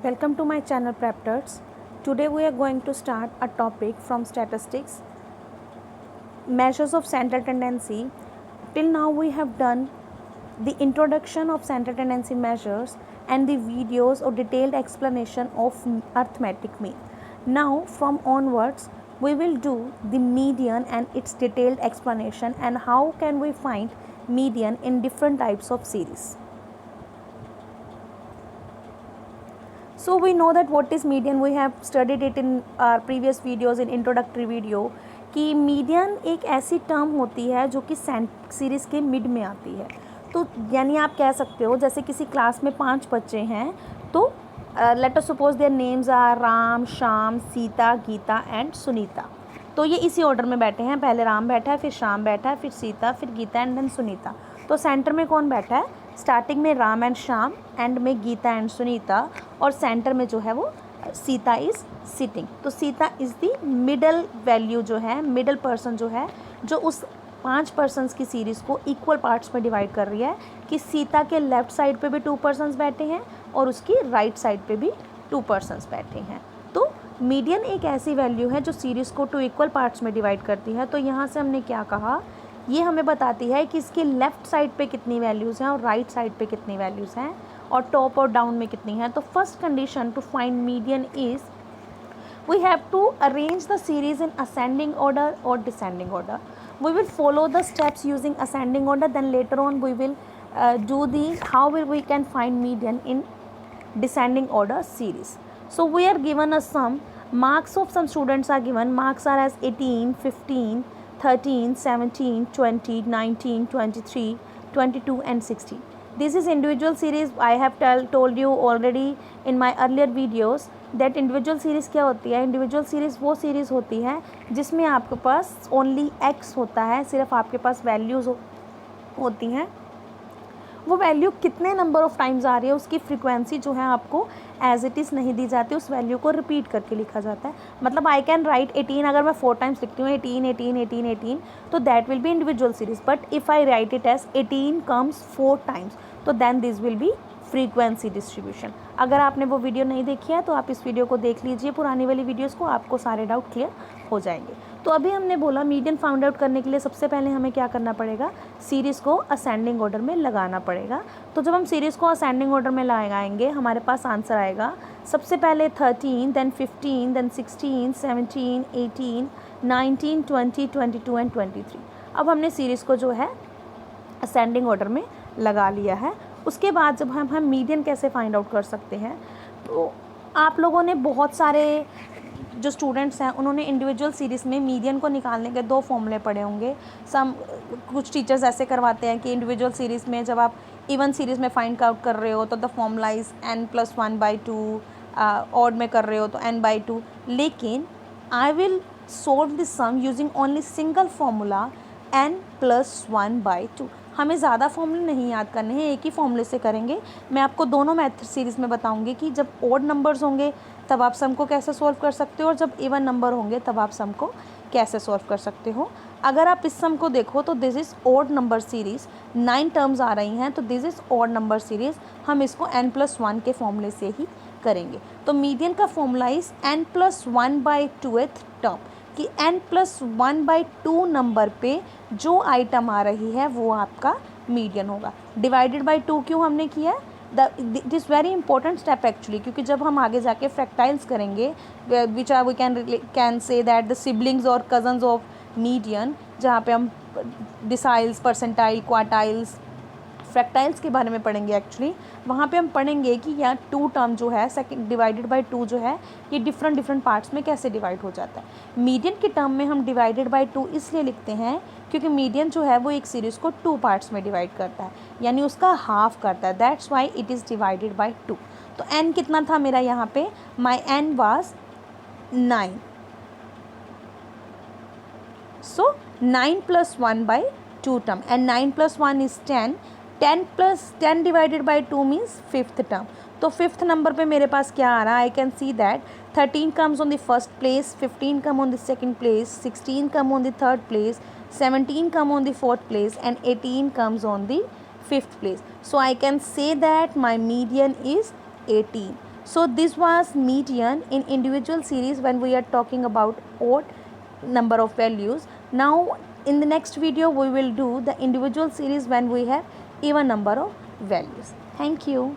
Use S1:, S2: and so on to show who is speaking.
S1: Welcome to my channel Prepters. Today we are going to start a topic from statistics, measures of central tendency. Till now we have done the introduction of central tendency measures and the videos or detailed explanation of arithmetic mean. Now from onwards we will do the median and its detailed explanation and how can we find median in different types of series. So we know that what is median, we have studied it in our previous videos in introductory video कि median एक ऐसी term होती है जो कि series के mid में आती है। तो यानी आप कह सकते हो जैसे किसी क्लास में 5 बच्चे हैं तो let us suppose their names are Ram, Shyam, Sita, Gita and Sunita. तो ये इसी ऑर्डर में बैठे हैं, पहले राम बैठा है, फिर श्याम बैठा है, फिर सीता, फिर गीता एंड देन सुनीता। तो सेंटर में कौन बैठा है? स्टार्टिंग में राम एंड श्याम, एंड में गीता एंड सुनीता, और सेंटर में जो है वो सीता इज़ सिटिंग। तो Sita is the middle value जो है, मिडल पर्सन जो है, जो उस 5 पर्सन्स की सीरीज़ को इक्वल पार्ट्स में डिवाइड कर रही है कि सीता के लेफ़्ट साइड पे भी 2 पर्सन्स बैठे हैं और उसकी राइट साइड पे भी 2 पर्सन्स बैठे हैं। तो मीडियन एक ऐसी वैल्यू है जो सीरीज़ को 2 इक्वल पार्ट्स में डिवाइड करती है। तो यहाँ से हमने क्या कहा, ये हमें बताती है कि इसके लेफ़्ट साइड पे कितनी वैल्यूज़ हैं और राइट साइड पे कितनी वैल्यूज़ हैं और टॉप और डाउन में कितनी हैं। तो first condition to find median is we have to arrange the series in ascending order or descending order. We will follow the steps using ascending order, then later on we will do the how will we can find median in descending order series. So we are given a sum, marks of some students are given, marks are as 18, 15, 13, 17, 20, 19, 23, 22 and 16. This is individual series. I have told you already in my earlier videos that individual series क्या होती है। Individual series वो series होती है जिसमें आपके पास only x होता है, सिर्फ आपके पास वैल्यूज़ होती हैं। वो वैल्यू कितने नंबर ऑफ़ टाइम्स आ रही है उसकी फ्रीक्वेंसी जो है आपको एज इट इज़ नहीं दी जाती, उस वैल्यू को रिपीट करके लिखा जाता है। मतलब आई कैन राइट 18, अगर मैं 4 टाइम्स लिखती हूँ 18, 18, 18, 18, तो that will be individual series. But if I write it as 18 comes 4 times, तो then this will be frequency distribution. अगर आपने वो वीडियो नहीं देखी है तो आप इस वीडियो को देख लीजिए, पुरानी वाली वीडियोस को, आपको सारे डाउट क्लियर हो जाएंगे। तो अभी हमने बोला मीडियन फाउंड आउट करने के लिए सबसे पहले हमें क्या करना पड़ेगा, सीरीज़ को असेंडिंग ऑर्डर में लगाना पड़ेगा। तो जब हम सीरीज़ को असेंडिंग ऑर्डर में लगाएंगे हमारे पास आंसर आएगा सबसे पहले 13, देन 15, देन 16, 17, 18, 19, 20, 22 एंड 23। अब हमने सीरीज़ को जो है असेंडिंग ऑर्डर में लगा लिया है। उसके बाद जब हम मीडियन कैसे फाइंड आउट कर सकते हैं, तो आप लोगों ने बहुत सारे जो स्टूडेंट्स हैं उन्होंने इंडिविजुअल सीरीज़ में मीडियन को निकालने के 2 फॉर्मूले पढ़े होंगे। कुछ टीचर्स ऐसे करवाते हैं कि इंडिविजुअल सीरीज़ में जब आप इवन सीरीज़ में फाइंड आउट कर रहे हो तो the formula is n+1/2, odd में कर रहे हो तो n/2। लेकिन I will solve this sum using only single formula n+1/2। हमें ज़्यादा फॉर्मूले नहीं याद करने हैं, एक ही फॉर्मूले से करेंगे। मैं आपको दोनों मेथड सीरीज़ में बताऊंगी कि जब ओड नंबर्स होंगे तब आप सम को कैसे सॉल्व कर सकते हो और जब इवन नंबर होंगे तब आप सम को कैसे सॉल्व कर सकते हो। अगर आप इस सम को देखो तो this is odd number series, 9 terms आ रही हैं, तो this is odd number series. हम इसको n+1 के फॉर्मूले से ही करेंगे। तो मीडियन का फॉर्मूला इज़ n+1/2th टर्म, कि n+1/2 नंबर पे जो आइटम आ रही है वो आपका मीडियन होगा। डिवाइडेड बाय 2 क्यों हमने किया है, it is very important step actually, क्योंकि जब हम आगे जाके फ्रैक्टाइल्स करेंगे which are we can say that the siblings और कजन्स ऑफ मीडियन, जहाँ पे हम डिसाइल्स, परसेंटाइल, क्वार्टाइल्स, फ्रैक्टाइल्स के बारे में पढ़ेंगे एक्चुअली। वहाँ पे हम पढ़ेंगे कि यहाँ 2 टर्म जो है सेकंड डिवाइडेड बाय 2 जो है ये डिफरेंट पार्ट्स में कैसे डिवाइड हो जाता है। मीडियन के टर्म में हम डिवाइडेड बाय 2 इसलिए लिखते हैं क्योंकि मीडियन जो है वो एक सीरीज़ को 2 पार्ट्स में डिवाइड करता है, यानी उसका हाफ करता है। That's why it is divided by 2। तो n कितना था मेरा यहाँ पे, माई n was 9। So 9+1/2 term and 9+1 is 10। 10 divided by 2 means 5th term. तो 5th नंबर पे मेरे पास क्या आ रहा है, I can see that 13 comes on the first place, 15 come on the second place, 16 come on the third place, 17 come on the fourth place and 18 comes on the 5th place. So I can say that my median is 18। So this was median in individual series when we are talking about odd number of values. Now in the next video we will do the individual series when we have even number of values. Thank you.